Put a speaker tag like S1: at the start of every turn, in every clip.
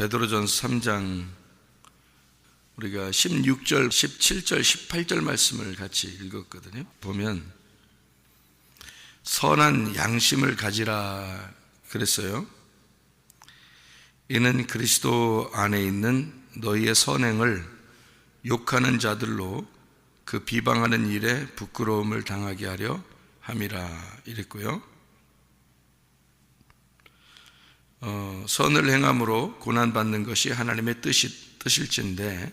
S1: 베드로전서 3장 우리가 16절, 17절, 18절 말씀을 같이 읽었거든요. 보면 선한 양심을 가지라 그랬어요. 이는 그리스도 안에 있는 너희의 선행을 욕하는 자들로 그 비방하는 일에 부끄러움을 당하게 하려 함이라 이랬고요. 선을 행함으로 고난받는 것이 하나님의 뜻일진데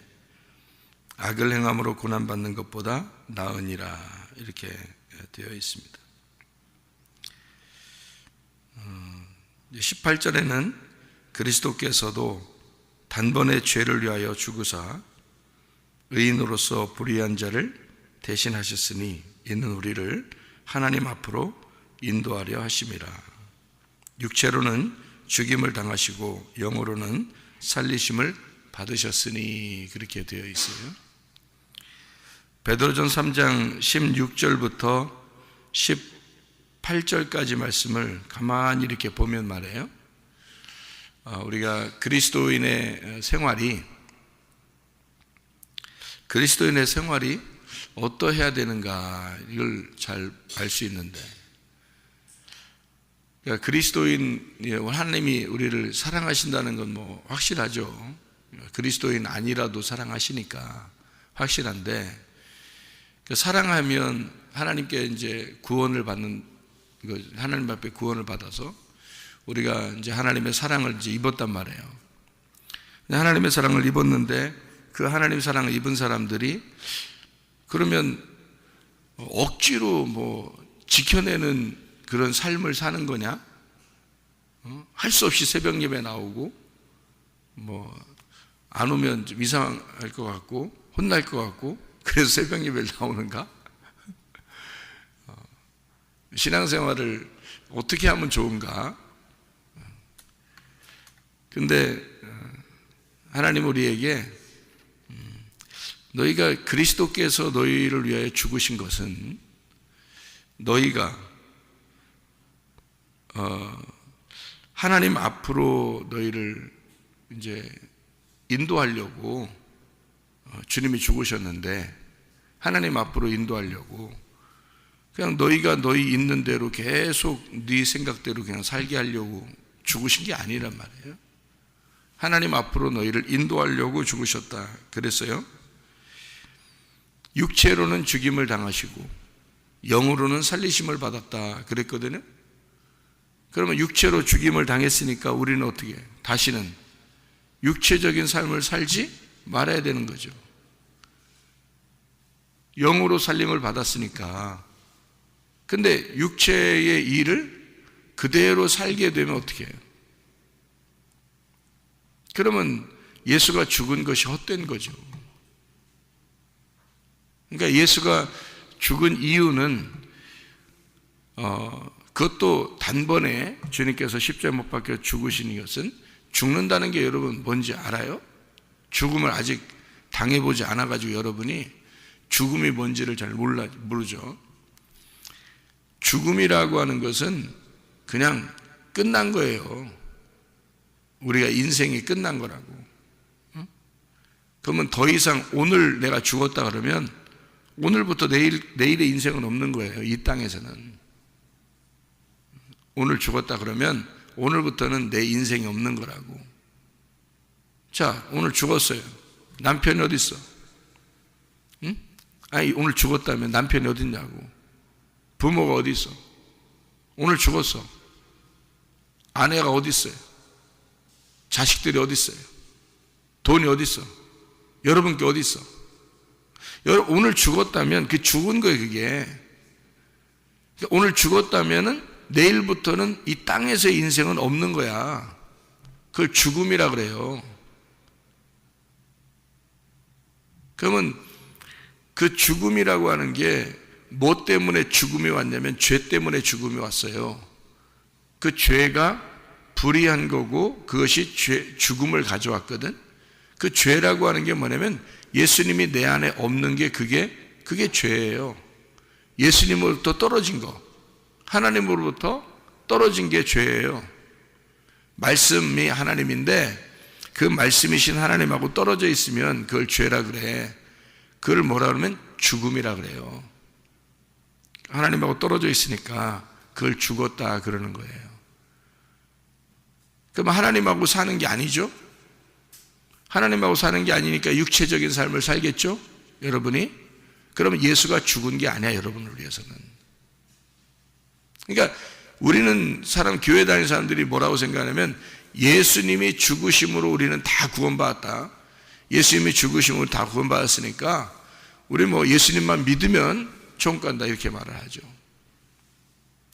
S1: 악을 행함으로 고난받는 것보다 나으니라 이렇게 되어 있습니다. 18절에는 그리스도께서도 단번에 죄를 위하여 죽으사 의인으로서 불의한 자를 대신하셨으니 이는 우리를 하나님 앞으로 인도하려 하심이라. 육체로는 죽임을 당하시고 영으로는 살리심을 받으셨으니 그렇게 되어 있어요. 베드로전 3장 16절부터 18절까지 말씀을 가만히 이렇게 보면 말이에요. 우리가 그리스도인의 생활이 어떠해야 되는가 이걸 잘 알 수 있는데, 그러니까 그리스도인, 하나님이 우리를 사랑하신다는 건 뭐 확실하죠. 그리스도인 아니라도 사랑하시니까 확실한데, 사랑하면 하나님께 이제 구원을 받는, 하나님 앞에 구원을 받아서 우리가 이제 하나님의 사랑을 이제 입었단 말이에요. 하나님의 사랑을 입었는데 그 하나님의 사랑을 입은 사람들이 그러면 억지로 뭐 지켜내는 그런 삶을 사는 거냐? 할 수 없이 새벽 예배 나오고 뭐 안 오면 좀 이상할 것 같고 혼날 것 같고 그래서 새벽 예배를 나오는가? 신앙생활을 어떻게 하면 좋은가? 근데 하나님 우리에게 너희가 그리스도께서 너희를 위하여 죽으신 것은 너희가 하나님 앞으로 너희를 이제 인도하려고 주님이 죽으셨는데, 하나님 앞으로 인도하려고 그냥 너희가 너희 있는 대로 계속 네 생각대로 그냥 살게 하려고 죽으신 게 아니란 말이에요. 하나님 앞으로 너희를 인도하려고 죽으셨다 그랬어요. 육체로는 죽임을 당하시고 영으로는 살리심을 받았다 그랬거든요. 그러면 육체로 죽임을 당했으니까 우리는 어떻게 해요? 다시는 육체적인 삶을 살지 말아야 되는 거죠. 영으로 살림을 받았으니까. 근데 육체의 일을 그대로 살게 되면 어떻게 해요? 그러면 예수가 죽은 것이 헛된 거죠. 그러니까 예수가 죽은 이유는 그것도 단번에 주님께서 십자가에 못 박혀 죽으신 것은, 죽는다는 게 여러분 뭔지 알아요? 죽음을 아직 당해보지 않아가지고 여러분이 죽음이 뭔지를 잘 모르죠. 죽음이라고 하는 것은 그냥 끝난 거예요. 우리가 인생이 끝난 거라고. 그러면 더 이상 오늘 내가 죽었다 그러면 오늘부터 내일의 인생은 없는 거예요. 이 땅에서는. 오늘 죽었다 그러면 오늘부터는 내 인생이 없는 거라고. 자, 오늘 죽었어요. 남편이 어디 있어? 응? 아니, 오늘 죽었다면 남편이 어디 있냐고. 부모가 어디 있어? 오늘 죽었어. 아내가 어디 있어요? 자식들이 어디 있어요? 돈이 어디 있어? 여러분께 어디 있어? 오늘 죽었다면 그 죽은 거예요, 그게. 오늘 죽었다면은 내일부터는 이 땅에서의 인생은 없는 거야. 그걸 죽음이라 그래요. 그러면 그 죽음이라고 하는 게 뭐 때문에 죽음이 왔냐면 죄 때문에 죽음이 왔어요. 그 죄가 불의한 거고 그것이 죽음을 가져왔거든. 그 죄라고 하는 게 뭐냐면 예수님이 내 안에 없는 게 그게 죄예요. 예수님으로부터 떨어진 거, 하나님으로부터 떨어진 게 죄예요. 말씀이 하나님인데 그 말씀이신 하나님하고 떨어져 있으면 그걸 죄라 그래. 그걸 뭐라 그러면 죽음이라 그래요. 하나님하고 떨어져 있으니까 그걸 죽었다 그러는 거예요. 그럼 하나님하고 사는 게 아니죠? 하나님하고 사는 게 아니니까 육체적인 삶을 살겠죠? 여러분이? 그러면 예수가 죽은 게 아니야, 여러분을 위해서는. 그러니까 우리는 교회 다니는 사람들이 뭐라고 생각하냐면 예수님이 죽으심으로 우리는 다 구원받았다. 예수님이 죽으심으로 다 구원받았으니까 우리 예수님만 믿으면 천국 간다 이렇게 말을 하죠.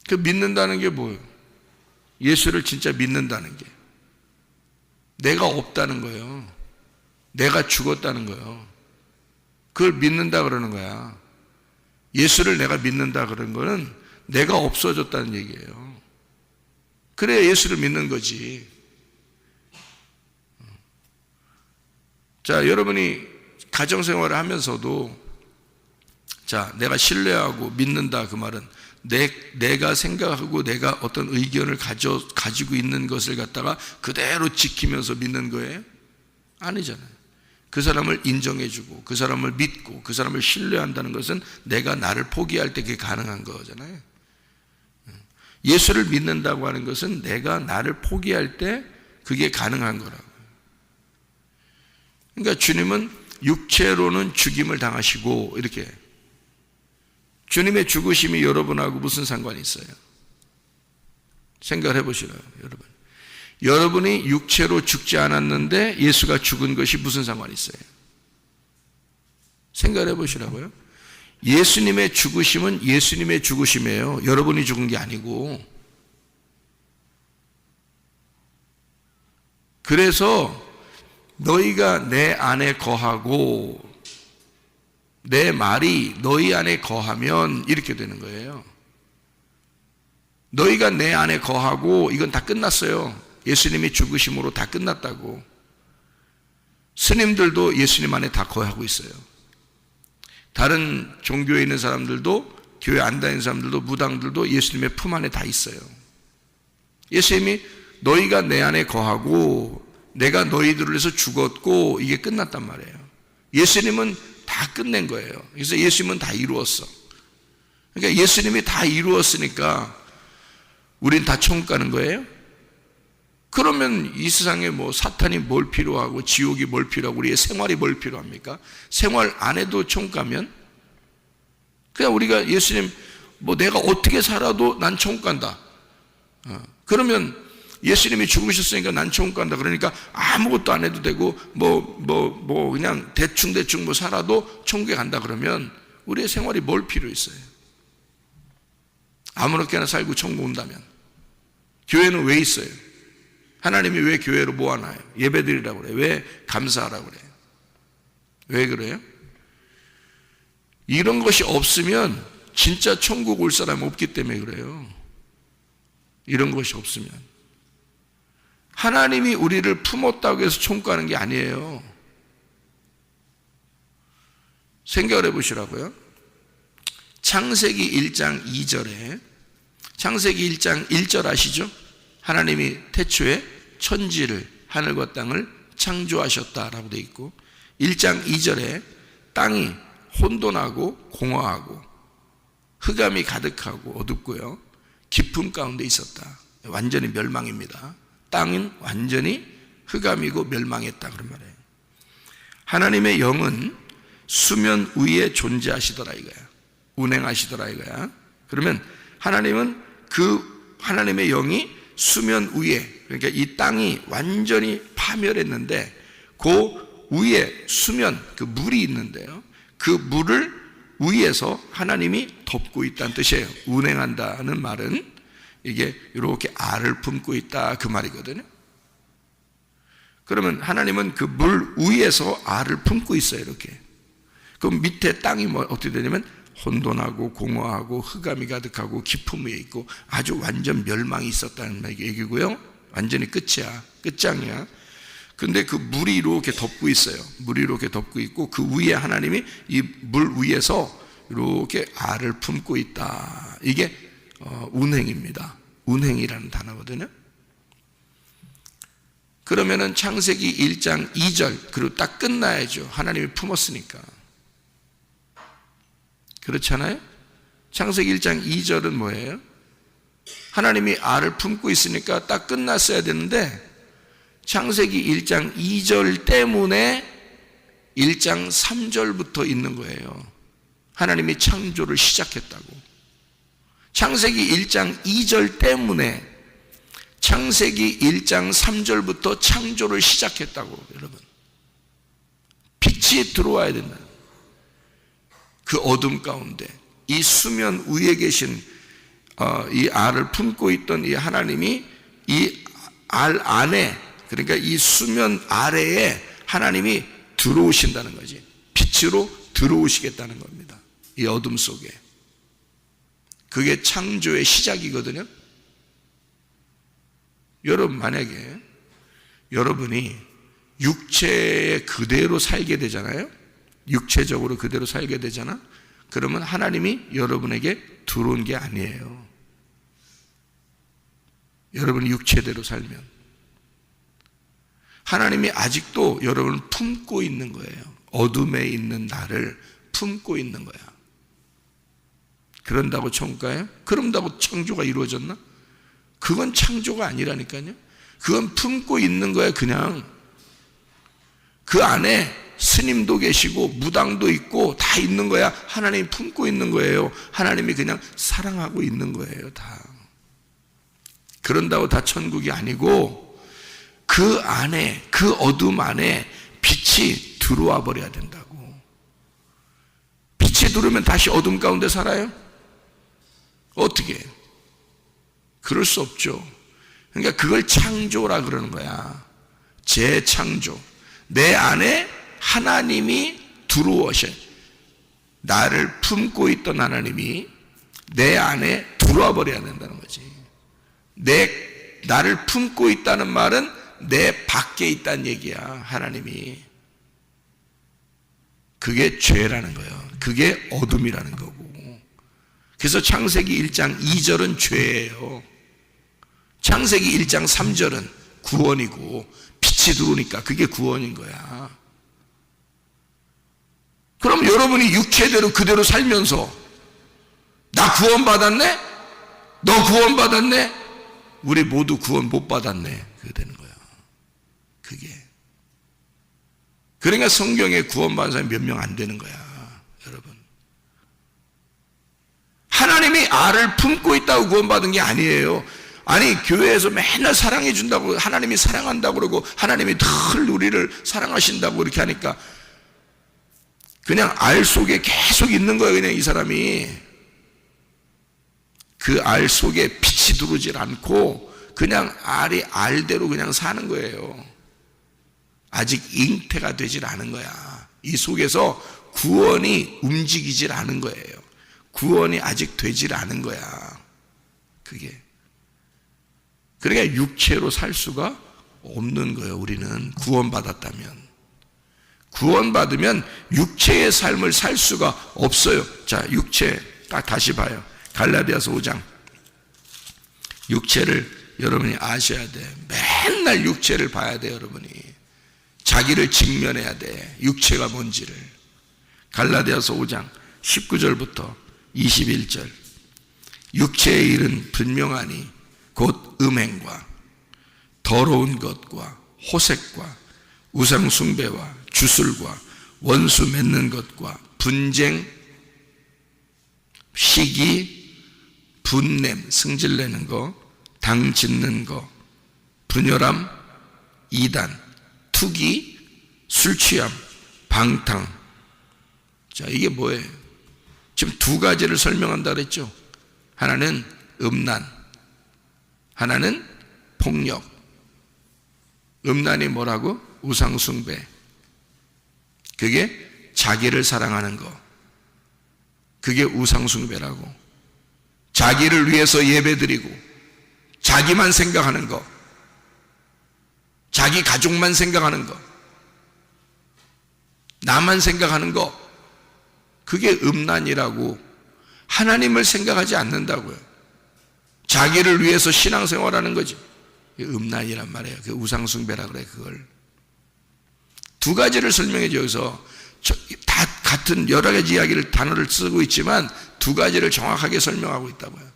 S1: 그 믿는다는 게 뭐예요? 예수를 진짜 믿는다는 게 내가 없다는 거예요. 내가 죽었다는 거예요. 그걸 믿는다 그러는 거야. 예수를 내가 믿는다 그런 거는 내가 없어졌다는 얘기예요. 그래야 예수를 믿는 거지. 자, 여러분이 가정생활을 하면서도 내가 신뢰하고 믿는다 그 말은 내가 생각하고 내가 어떤 의견을 가지고 있는 것을 갖다가 그대로 지키면서 믿는 거예요? 아니잖아요. 그 사람을 인정해주고 그 사람을 믿고 그 사람을 신뢰한다는 것은 내가 나를 포기할 때 그게 가능한 거잖아요. 예수를 믿는다고 하는 것은 내가 나를 포기할 때 그게 가능한 거라고요. 그러니까 주님은 육체로는 죽임을 당하시고 이렇게 주님의 죽으심이 여러분하고 무슨 상관이 있어요? 생각을 해보시라요, 여러분. 여러분이 육체로 죽지 않았는데 예수가 죽은 것이 무슨 상관이 있어요? 생각을 해보시라고요. 예수님의 죽으심은 예수님의 죽으심이에요. 여러분이 죽은 게 아니고. 그래서 너희가 내 안에 거하고 내 말이 너희 안에 거하면 이렇게 되는 거예요. 너희가 내 안에 거하고 이건 다 끝났어요. 예수님이 죽으심으로 다 끝났다고. 스님들도 예수님 안에 다 거하고 있어요. 다른 종교에 있는 사람들도 교회 안 다니는 사람들도 무당들도 예수님의 품 안에 다 있어요. 예수님이 너희가 내 안에 거하고 내가 너희들을 위해서 죽었고 이게 끝났단 말이에요. 예수님은 다 끝낸 거예요. 그래서 예수님은 다 이루었어. 그러니까 예수님이 다 이루었으니까 우린 다 천국 가는 거예요? 그러면 이 세상에 사탄이 뭘 필요하고 지옥이 뭘 필요하고 우리의 생활이 뭘 필요합니까? 생활 안 해도 천국 가면 그냥 우리가 예수님 내가 어떻게 살아도 난 천국 간다. 그러면 예수님이 죽으셨으니까 난 천국 간다. 그러니까 아무것도 안 해도 되고 그냥 대충 살아도 천국에 간다. 그러면 우리의 생활이 뭘 필요 있어요? 아무렇게나 살고 천국 온다면 교회는 왜 있어요? 하나님이 왜 교회로 모아놔요? 예배드리라고 그래요. 왜 감사하라고 그래요? 왜 그래요? 이런 것이 없으면 진짜 천국 올 사람이 없기 때문에 그래요. 이런 것이 없으면 하나님이 우리를 품었다고 해서 천국 가는 게 아니에요. 생각을 해보시라고요. 창세기 1장 2절에 창세기 1장 1절 아시죠? 하나님이 태초에 천지를 하늘과 땅을 창조하셨다라고 되어 있고 1장 2절에 땅이 혼돈하고 공허하고 흑암이 가득하고 어둡고요 깊음 가운데 있었다. 완전히 멸망입니다. 땅은 완전히 흑암이고 멸망했다 그런 말이에요. 하나님의 영은 수면 위에 존재하시더라 이거야. 운행하시더라 이거야. 그러면 하나님은 그 하나님의 영이 수면 위에, 그러니까 이 땅이 완전히 파멸했는데 그 위에 수면, 그 물이 있는데요, 그 물을 위에서 하나님이 덮고 있다는 뜻이에요. 운행한다는 말은 이게 이렇게 알을 품고 있다 그 말이거든요. 그러면 하나님은 그 물 위에서 알을 품고 있어요. 이렇게. 그럼 밑에 땅이 어떻게 되냐면 혼돈하고 공허하고 흑암이 가득하고 깊음 위에 있고 아주 완전 멸망이 있었다는 얘기고요. 완전히 끝이야. 끝장이야. 근데 그 물이 이렇게 덮고 있어요. 물이 이렇게 덮고 있고 그 위에 하나님이 이 물 위에서 이렇게 알을 품고 있다. 이게 운행입니다. 운행이라는 단어거든요. 그러면은 창세기 1장 2절 그리고 딱 끝나야죠. 하나님이 품었으니까. 그렇잖아요? 창세기 1장 2절은 뭐예요? 하나님이 알을 품고 있으니까 딱 끝났어야 되는데 창세기 1장 2절 때문에 1장 3절부터 있는 거예요. 하나님이 창조를 시작했다고. 창세기 1장 2절 때문에 창세기 1장 3절부터 창조를 시작했다고. 여러분, 빛이 들어와야 된다. 그 어둠 가운데 이 수면 위에 계신 이 알을 품고 있던 이 하나님이 이 알 안에, 그러니까 이 수면 아래에 하나님이 들어오신다는 거지. 빛으로 들어오시겠다는 겁니다. 이 어둠 속에. 그게 창조의 시작이거든요. 여러분, 만약에 여러분이 육체에 그대로 살게 되잖아요. 육체적으로 그대로 살게 되잖아. 그러면 하나님이 여러분에게 들어온 게 아니에요. 여러분이 육체대로 살면 하나님이 아직도 여러분을 품고 있는 거예요. 어둠에 있는 나를 품고 있는 거야. 그런다고 천국 가요? 그런다고 창조가 이루어졌나? 그건 창조가 아니라니까요. 그건 품고 있는 거야. 그냥 그 안에 스님도 계시고 무당도 있고 다 있는 거야. 하나님이 품고 있는 거예요. 하나님이 그냥 사랑하고 있는 거예요. 다. 그런다고 다 천국이 아니고 그 안에, 그 어둠 안에 빛이 들어와 버려야 된다고. 빛이 들어오면 다시 어둠 가운데 살아요? 어떻게? 그럴 수 없죠. 그러니까 그걸 창조라 그러는 거야. 재창조. 내 안에 하나님이 들어오셔. 나를 품고 있던 하나님이 내 안에 들어와 버려야 된다는 거지. 나를 품고 있다는 말은 내 밖에 있다는 얘기야. 하나님이. 그게 죄라는 거예요. 그게 어둠이라는 거고. 그래서 창세기 1장 2절은 죄예요. 창세기 1장 3절은 구원이고 빛이 들어오니까 그게 구원인 거야. 그럼 여러분이 육체대로 그대로 살면서 나 구원받았네? 너 구원받았네? 우리 모두 구원 못 받았네. 그게 되는 거야. 그게. 그러니까 성경에 구원받은 사람이 몇 명 안 되는 거야. 여러분. 하나님이 알을 품고 있다고 구원받은 게 아니에요. 아니, 교회에서 맨날 사랑해 준다고, 하나님이 사랑한다고 그러고 하나님이 늘 우리를 사랑하신다고 이렇게 하니까 그냥 알 속에 계속 있는 거예요. 그냥 이 사람이 그 알 속에 빛이 들어오질 않고 그냥 알이 알대로 그냥 사는 거예요. 아직 잉태가 되질 않은 거야. 이 속에서 구원이 움직이질 않은 거예요. 구원이 아직 되질 않은 거야. 그게. 그러니까 육체로 살 수가 없는 거예요. 우리는 구원받았다면. 구원받으면 육체의 삶을 살 수가 없어요. 자, 육체 딱 다시 봐요. 갈라디아서 5장. 육체를 여러분이 아셔야 돼. 맨날 육체를 봐야 돼. 여러분이 자기를 직면해야 돼. 육체가 뭔지를. 갈라디아서 5장 19절부터 21절. 육체의 일은 분명하니 곧 음행과 더러운 것과 호색과 우상 숭배와 주술과 원수 맺는 것과 분쟁, 시기, 분냄, 승질내는 거, 당 짓는 거, 분열함, 이단, 투기, 술 취함, 방탕. 자, 이게 뭐예요? 지금 두 가지를 설명한다 그랬죠? 하나는 음란, 하나는 폭력. 음란이 뭐라고? 우상숭배. 그게 자기를 사랑하는 거. 그게 우상숭배라고. 자기를 위해서 예배드리고 자기만 생각하는 거, 자기 가족만 생각하는 거, 나만 생각하는 거, 그게 음란이라고. 하나님을 생각하지 않는다고요. 자기를 위해서 신앙생활하는 거지. 음란이란 말이에요. 그 우상숭배라 그래. 그걸 두 가지를 설명해 줘. 여기서 다 같은 여러 가지 이야기를 단어를 쓰고 있지만 두 가지를 정확하게 설명하고 있다고요.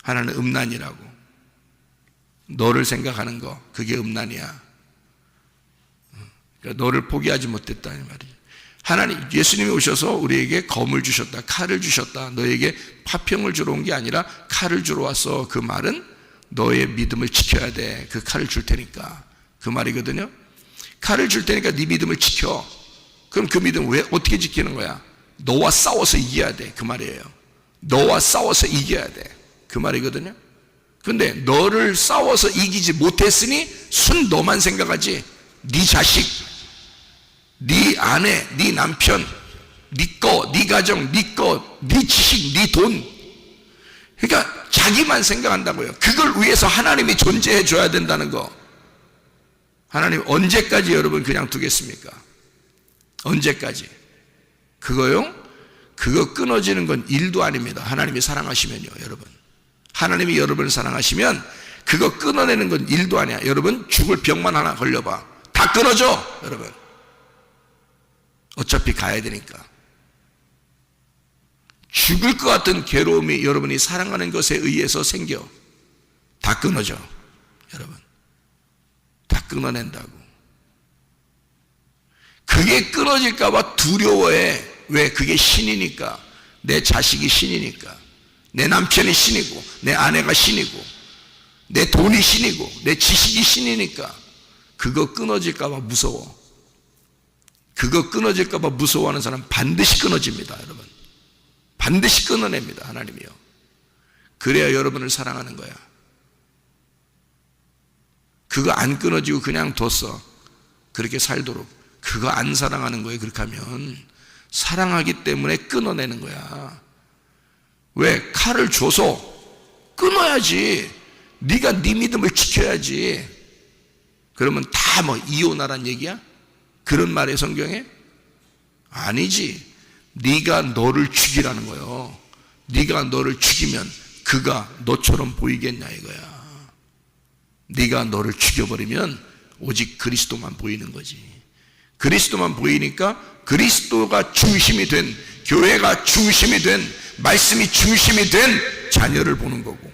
S1: 하나는 음란이라고, 너를 생각하는 거, 그게 음란이야. 그러니까 너를 포기하지 못했다는 말이죠. 하나님, 예수님이 오셔서 우리에게 검을 주셨다, 칼을 주셨다. 너에게 화평을 주러 온 게 아니라 칼을 주러 왔어. 그 말은 너의 믿음을 지켜야 돼. 그 칼을 줄 테니까. 그 말이거든요. 칼을 줄 테니까 네 믿음을 지켜. 그럼 그 믿음 왜 어떻게 지키는 거야? 너와 싸워서 이겨야 돼. 그 말이에요. 너와 싸워서 이겨야 돼. 그 말이거든요. 근데 너를 싸워서 이기지 못했으니 순 너만 생각하지. 네 자식, 네 아내, 네 남편, 네 거, 네 가정, 네 거, 네 지식, 네 돈. 그러니까 자기만 생각한다고요. 그걸 위해서 하나님이 존재해 줘야 된다는 거. 하나님 언제까지 여러분 그냥 두겠습니까? 언제까지? 그거요? 그거 끊어지는 건 일도 아닙니다. 하나님이 사랑하시면요, 여러분. 하나님이 여러분을 사랑하시면 그거 끊어내는 건 일도 아니야. 여러분 죽을 병만 하나 걸려봐. 다 끊어져, 여러분. 어차피 가야 되니까. 죽을 것 같은 괴로움이 여러분이 사랑하는 것에 의해서 생겨. 다 끊어져, 여러분. 다 끊어낸다고. 그게 끊어질까봐 두려워해. 왜? 그게 신이니까. 내 자식이 신이니까. 내 남편이 신이고, 내 아내가 신이고, 내 돈이 신이고, 내 지식이 신이니까. 그거 끊어질까봐 무서워. 그거 끊어질까봐 무서워하는 사람 반드시 끊어집니다, 여러분. 반드시 끊어냅니다, 하나님이요. 그래야 여러분을 사랑하는 거야. 그거 안 끊어지고 그냥 뒀어. 그렇게 살도록. 그거 안 사랑하는 거예요. 그렇게 하면 사랑하기 때문에 끊어내는 거야. 왜? 칼을 줘서 끊어야지. 네가 네 믿음을 지켜야지. 그러면 다 뭐 이혼하란 얘기야? 그런 말에 성경에? 아니지. 네가 너를 죽이라는 거예요. 네가 너를 죽이면 그가 너처럼 보이겠냐 이거야. 네가 너를 죽여버리면 오직 그리스도만 보이는 거지. 그리스도만 보이니까 그리스도가 중심이 된, 교회가 중심이 된, 말씀이 중심이 된 자녀를 보는 거고,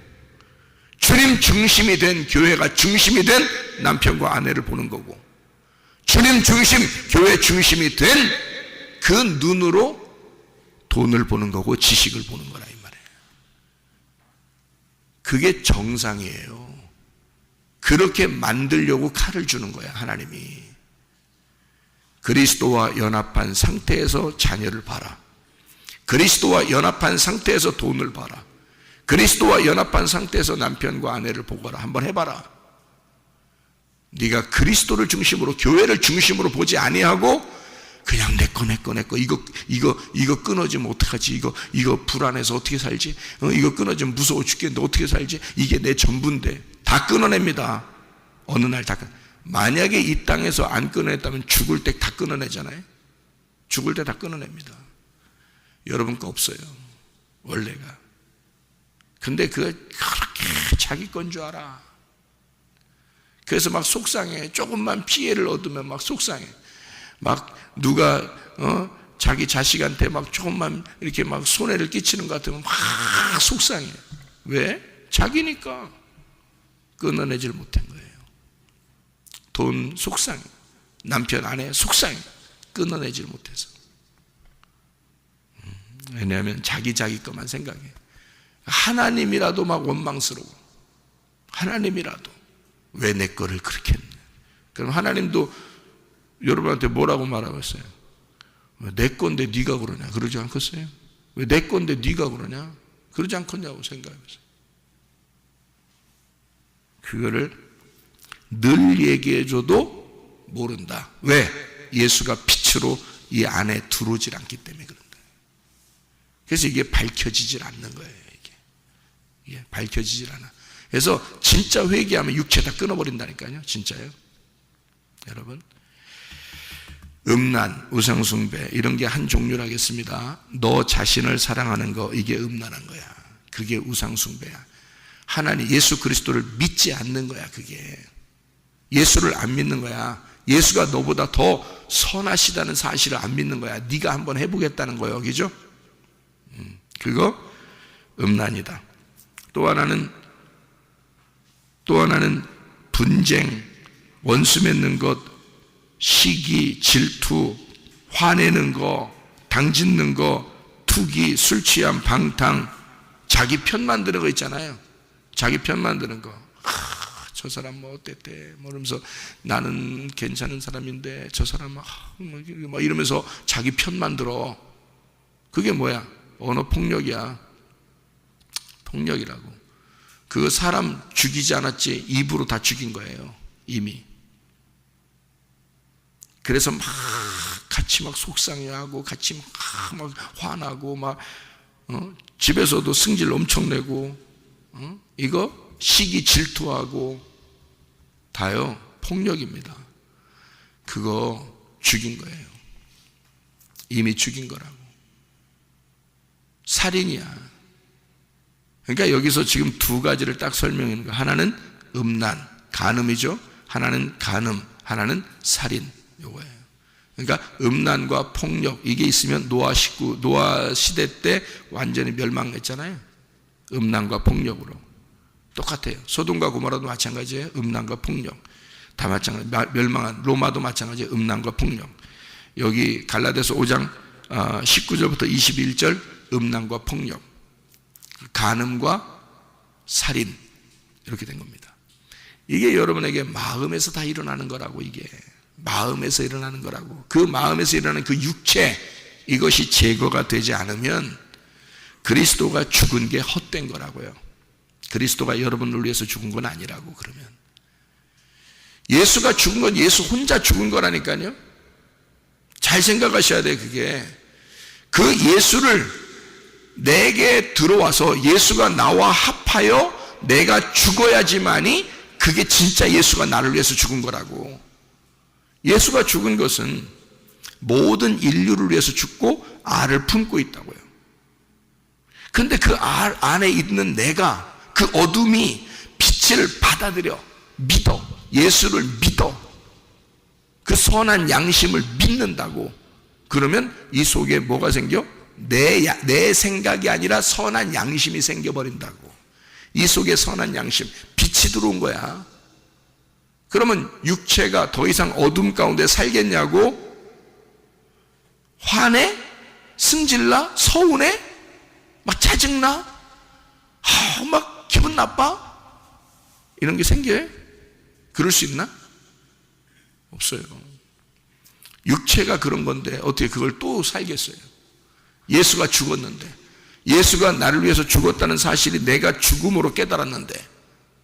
S1: 주님 중심이 된, 교회가 중심이 된 남편과 아내를 보는 거고, 주님 중심, 교회 중심이 된 그 눈으로 돈을 보는 거고 지식을 보는 거라 이 말이에요. 그게 정상이에요. 그렇게 만들려고 칼을 주는 거야, 하나님이. 그리스도와 연합한 상태에서 자녀를 봐라. 그리스도와 연합한 상태에서 돈을 봐라. 그리스도와 연합한 상태에서 남편과 아내를 보거라. 한번 해봐라. 네가 그리스도를 중심으로, 교회를 중심으로 보지 아니하고 그냥 내 거 이거 끊어지면 어떡하지? 이거 불안해서 어떻게 살지? 이거 끊어지면 무서워 죽겠는데 어떻게 살지? 이게 내 전부인데. 다 끊어냅니다. 어느 날 다 만약에 이 땅에서 안 끊어냈다면 죽을 때 다 끊어내잖아요. 죽을 때 다 끊어냅니다. 여러분 거 없어요, 원래가. 근데 그거 그렇게 자기 건 줄 알아. 그래서 막 속상해. 조금만 피해를 얻으면 막 속상해. 막 누가 자기 자식한테 막 조금만 이렇게 막 손해를 끼치는 것 같으면 막 속상해. 왜? 자기니까 끊어내질 못한 거예요. 돈 속상해. 남편 아내 속상해. 끊어내질 못해서. 왜냐하면 자기 것만 생각해. 하나님이라도 막 원망스러워. 하나님이라도 왜 내 거를 그렇게 했냐. 그럼 하나님도 여러분한테 뭐라고 말하고 있어요? 왜 내 건데 네가 그러냐? 그러지 않겠어요? 왜 내 건데 네가 그러냐? 그러지 않겠냐고 생각해보세요. 그거를 늘 얘기해줘도 모른다. 왜? 예수가 빛으로 이 안에 들어오질 않기 때문에 그런 거예요. 그래서 이게 밝혀지질 않는 거예요. 이게 밝혀지질 않아. 그래서 진짜 회개하면 육체 다 끊어버린다니까요. 진짜요. 여러분, 음란, 우상숭배 이런 게 한 종류라겠습니다. 너 자신을 사랑하는 거, 이게 음란한 거야. 그게 우상숭배야. 하나님 예수 그리스도를 믿지 않는 거야. 그게 예수를 안 믿는 거야. 예수가 너보다 더 선하시다는 사실을 안 믿는 거야. 네가 한번 해보겠다는 거예요. 그죠? 그거 음란이다. 또 하나는 분쟁, 원수 맺는 것, 시기, 질투, 화내는 거, 당짓는 거, 투기, 술 취함, 방탕, 자기 편 만드는 거 있잖아요. 자기 편 만드는 거. 저 사람 뭐 어땠대? 뭐 이러면서 나는 괜찮은 사람인데 저 사람 막 이러면서 자기 편 만들어. 그게 뭐야? 언어 폭력이야. 폭력이라고. 그 사람 죽이지 않았지 입으로 다 죽인 거예요. 이미. 그래서 막 같이 막 속상해하고 같이 막 화나고 막 집에서도 승질 엄청 내고 이거 시기 질투하고 다요 폭력입니다. 그거 죽인 거예요. 이미 죽인 거라고. 살인이야. 그러니까 여기서 지금 두 가지를 딱 설명하는 거. 하나는 음란, 간음이죠. 하나는 간음, 하나는 살인. 요거예요. 그러니까 음란과 폭력 이게 있으면 노아 시대 때 완전히 멸망했잖아요. 음란과 폭력으로 똑같아요. 소돔과 고모라도 마찬가지예요. 음란과 폭력 다 마찬가지. 멸망한 로마도 마찬가지예요. 음란과 폭력. 여기 갈라디아서 5장 19절부터 21절 음란과 폭력, 간음과 살인 이렇게 된 겁니다. 이게 여러분에게 마음에서 다 일어나는 거라고. 이게 마음에서 일어나는 거라고. 그 마음에서 일어나는 그 육체 이것이 제거가 되지 않으면 그리스도가 죽은 게 헛된 거라고요. 그리스도가 여러분을 위해서 죽은 건 아니라고. 그러면 예수가 죽은 건 예수 혼자 죽은 거라니까요. 잘 생각하셔야 돼요. 그게 그 예수를 내게 들어와서 예수가 나와 합하여 내가 죽어야지만이 그게 진짜 예수가 나를 위해서 죽은 거라고. 예수가 죽은 것은 모든 인류를 위해서 죽고 알을 품고 있다고요. 그런데 그 알 안에 있는 내가 그 어둠이 빛을 받아들여 믿어. 예수를 믿어. 그 선한 양심을 믿는다고. 그러면 이 속에 뭐가 생겨? 내 생각이 아니라 선한 양심이 생겨버린다고. 이 속에 선한 양심, 빛이 들어온 거야. 그러면 육체가 더 이상 어둠 가운데 살겠냐고? 화내? 승질나? 서운해? 막 짜증나? 막 기분 나빠? 이런 게 생겨요? 그럴 수 있나? 없어요. 육체가 그런 건데 어떻게 그걸 또 살겠어요? 예수가 죽었는데, 예수가 나를 위해서 죽었다는 사실이 내가 죽음으로 깨달았는데,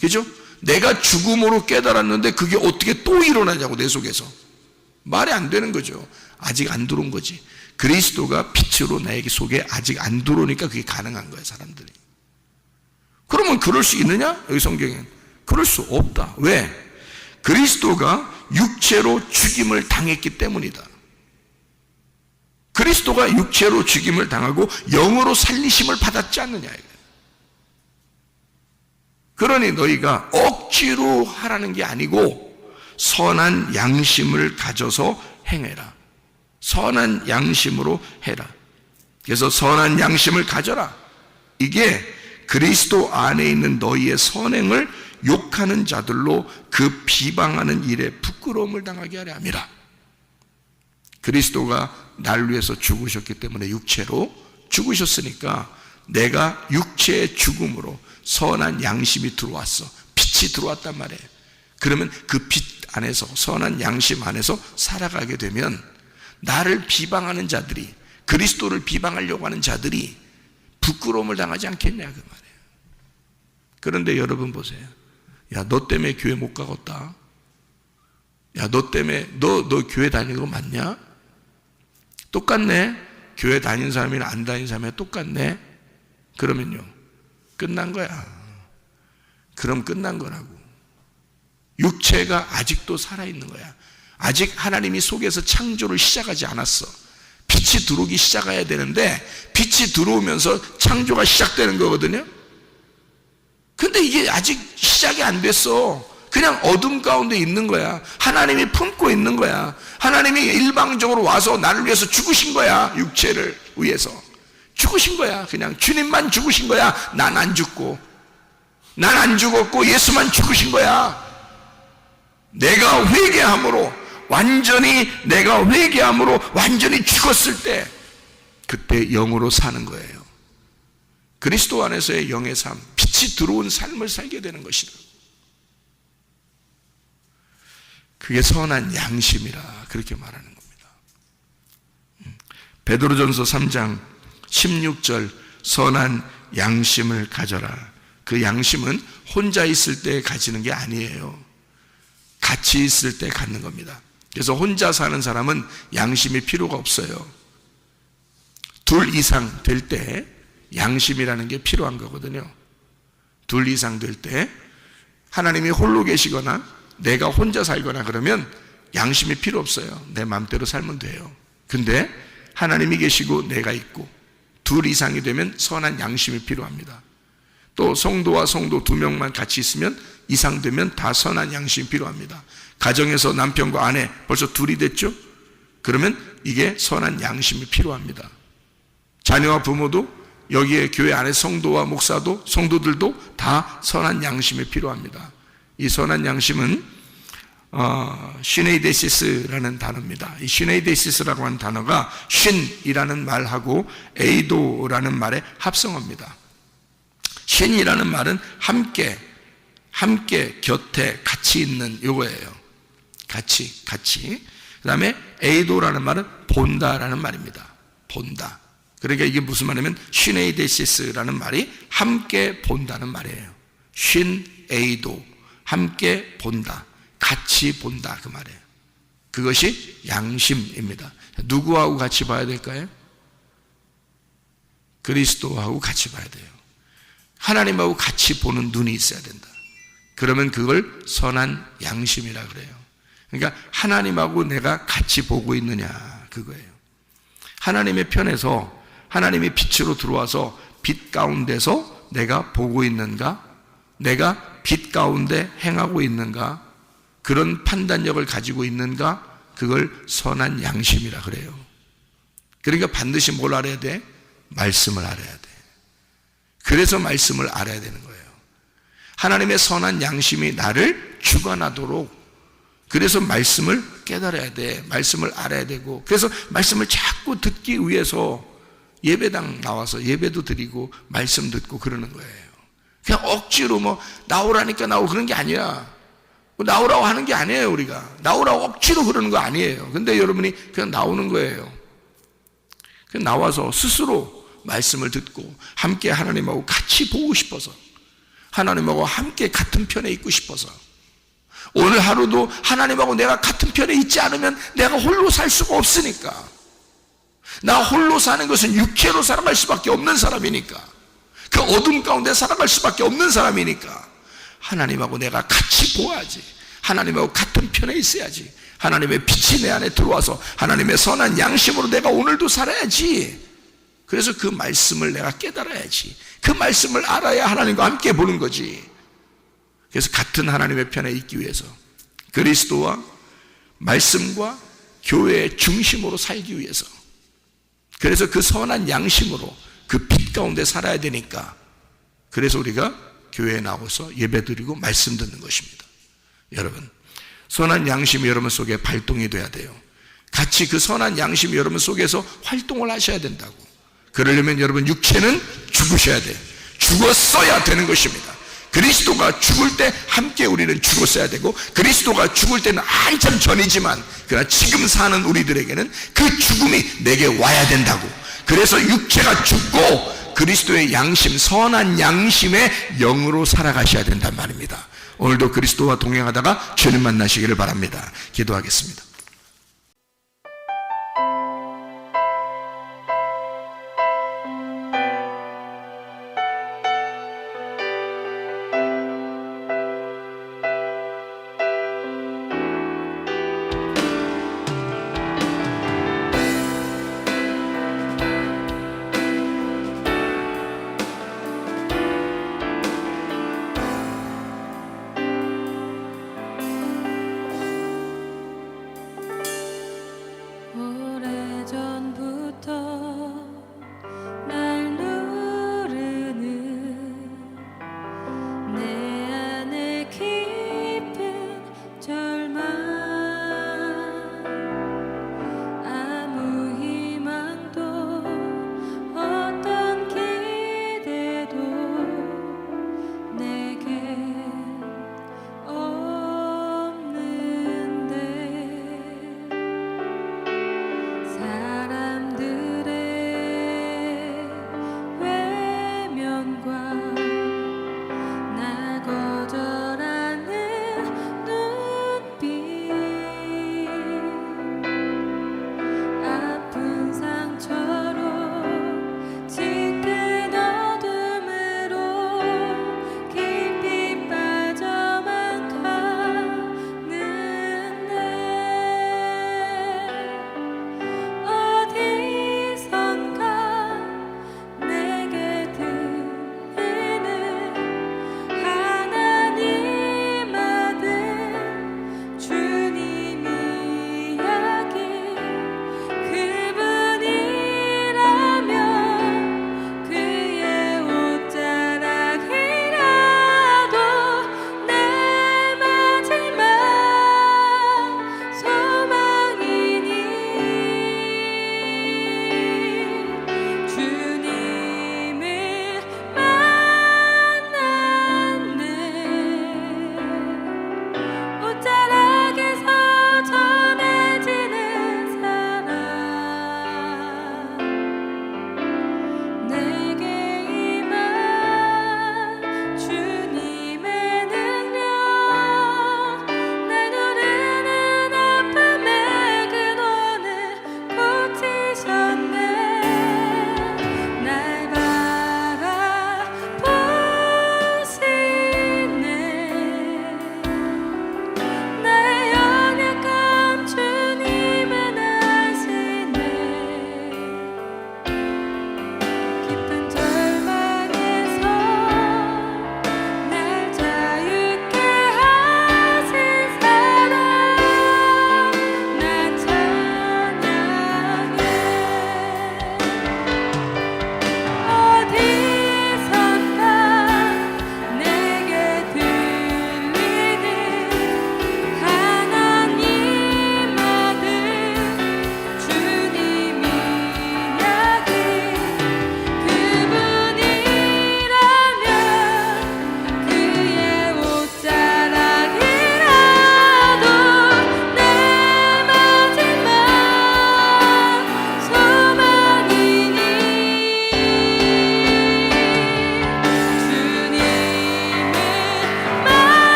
S1: 그죠? 내가 죽음으로 깨달았는데 그게 어떻게 또 일어나냐고. 내 속에서 말이 안 되는 거죠. 아직 안 들어온 거지. 그리스도가 빛으로 나에게 속에 아직 안 들어오니까 그게 가능한 거예요. 사람들이. 그러면 그럴 수 있느냐? 여기 성경엔 그럴 수 없다. 왜? 그리스도가 육체로 죽임을 당했기 때문이다. 그리스도가 육체로 죽임을 당하고 영으로 살리심을 받았지 않느냐. 그러니 너희가 억지로 하라는 게 아니고 선한 양심을 가져서 행해라. 선한 양심으로 해라. 그래서 선한 양심을 가져라. 이게 그리스도 안에 있는 너희의 선행을 욕하는 자들로 그 비방하는 일에 부끄러움을 당하게 하려 함이라. 그리스도가 날 위해서 죽으셨기 때문에 육체로 죽으셨으니까 내가 육체의 죽음으로 선한 양심이 들어왔어. 빛이 들어왔단 말이에요. 그러면 그 빛 안에서, 선한 양심 안에서 살아가게 되면 나를 비방하는 자들이, 그리스도를 비방하려고 하는 자들이 부끄러움을 당하지 않겠냐 그 말이에요. 그런데 여러분 보세요. 야, 너 때문에 교회 못 가겠다. 야, 너 때문에 너 교회 다니는 거 맞냐? 똑같네. 교회 다니는 사람이랑 안 다니는 사람이 똑같네. 그러면요, 끝난 거야. 그럼 끝난 거라고. 육체가 아직도 살아있는 거야. 아직 하나님이 속에서 창조를 시작하지 않았어. 빛이 들어오기 시작해야 되는데 빛이 들어오면서 창조가 시작되는 거거든요. 근데 이게 아직 시작이 안 됐어. 그냥 어둠 가운데 있는 거야. 하나님이 품고 있는 거야. 하나님이 일방적으로 와서 나를 위해서 죽으신 거야. 육체를 위해서 죽으신 거야. 그냥 주님만 죽으신 거야. 난 안 죽고, 난 안 죽었고 예수만 죽으신 거야. 내가 회개함으로 완전히 죽었을 때, 그때 영으로 사는 거예요. 그리스도 안에서의 영의 삶, 빛이 들어온 삶을 살게 되는 것이다. 그게 선한 양심이라 그렇게 말하는 겁니다. 베드로전서 3장 16절, 선한 양심을 가져라. 그 양심은 혼자 있을 때 가지는 게 아니에요. 같이 있을 때 갖는 겁니다. 그래서 혼자 사는 사람은 양심이 필요가 없어요. 둘 이상 될 때 양심이라는 게 필요한 거거든요. 둘 이상 될 때, 하나님이 홀로 계시거나 내가 혼자 살거나 그러면 양심이 필요 없어요. 내 마음대로 살면 돼요. 근데 하나님이 계시고 내가 있고 둘 이상이 되면 선한 양심이 필요합니다. 또 성도와 성도 두 명만 같이 있으면, 이상 되면 다 선한 양심이 필요합니다. 가정에서 남편과 아내 벌써 둘이 됐죠? 그러면 이게 선한 양심이 필요합니다. 자녀와 부모도, 여기에 교회 안에 성도와 목사도, 성도들도 다 선한 양심이 필요합니다. 이 선한 양심은 시네이데시스라는 단어입니다. 이 시네이데시스라고 하는 단어가 신이라는 말하고 에이도라는 말의 합성어입니다. 신이라는 말은 함께, 곁에, 같이 있는 요거예요. 같이. 그 다음에 에이도라는 말은 본다라는 말입니다. 본다. 그러니까 이게 무슨 말이냐면, 시네이데시스라는 말이 함께 본다는 말이에요. 신, 에이도, 함께 본다, 같이 본다, 그 말이에요. 그것이 양심입니다. 누구하고 같이 봐야 될까요? 그리스도하고 같이 봐야 돼요. 하나님하고 같이 보는 눈이 있어야 된다. 그러면 그걸 선한 양심이라 그래요. 그러니까 하나님하고 내가 같이 보고 있느냐, 그거예요. 하나님의 편에서, 하나님의 빛으로 들어와서 빛 가운데서 내가 보고 있는가, 내가 빛 가운데 행하고 있는가, 그런 판단력을 가지고 있는가, 그걸 선한 양심이라 그래요. 그러니까 반드시 뭘 알아야 돼? 말씀을 알아야 돼. 그래서 말씀을 알아야 되는 거예요. 하나님의 선한 양심이 나를 주관하도록, 그래서 말씀을 깨달아야 돼. 말씀을 알아야 되고, 그래서 말씀을 자꾸 듣기 위해서 예배당 나와서 예배도 드리고 말씀 듣고 그러는 거예요. 그냥 억지로 나오라니까 나오고 그런 게 아니야. 나오라고 하는 게 아니에요. 우리가 나오라고 억지로 그러는 거 아니에요. 근데 여러분이 그냥 나오는 거예요. 그냥 나와서 스스로 말씀을 듣고 함께 하나님하고 같이 보고 싶어서, 하나님하고 함께 같은 편에 있고 싶어서, 오늘 하루도 하나님하고 내가 같은 편에 있지 않으면 내가 홀로 살 수가 없으니까. 나 홀로 사는 것은 육체로 살아갈 수밖에 없는 사람이니까, 그 어둠 가운데 살아갈 수밖에 없는 사람이니까 하나님하고 내가 같이 보아야지. 하나님하고 같은 편에 있어야지. 하나님의 빛이 내 안에 들어와서 하나님의 선한 양심으로 내가 오늘도 살아야지. 그래서 그 말씀을 내가 깨달아야지. 그 말씀을 알아야 하나님과 함께 보는 거지. 그래서 같은 하나님의 편에 있기 위해서 그리스도와 말씀과 교회의 중심으로 살기 위해서, 그래서 그 선한 양심으로 그 빛 가운데 살아야 되니까, 그래서 우리가 교회에 나와서 예배드리고 말씀 듣는 것입니다. 여러분, 선한 양심이 여러분 속에 발동이 돼야 돼요. 같이 그 선한 양심이 여러분 속에서 활동을 하셔야 된다고. 그러려면 여러분 육체는 죽으셔야 돼요. 죽었어야 되는 것입니다. 그리스도가 죽을 때 함께 우리는 죽었어야 되고, 그리스도가 죽을 때는 한참 전이지만 그러나 지금 사는 우리들에게는 그 죽음이 내게 와야 된다고. 그래서 육체가 죽고 그리스도의 양심, 선한 양심의 영으로 살아가셔야 된단 말입니다. 오늘도 그리스도와 동행하다가 주님 만나시기를 바랍니다. 기도하겠습니다.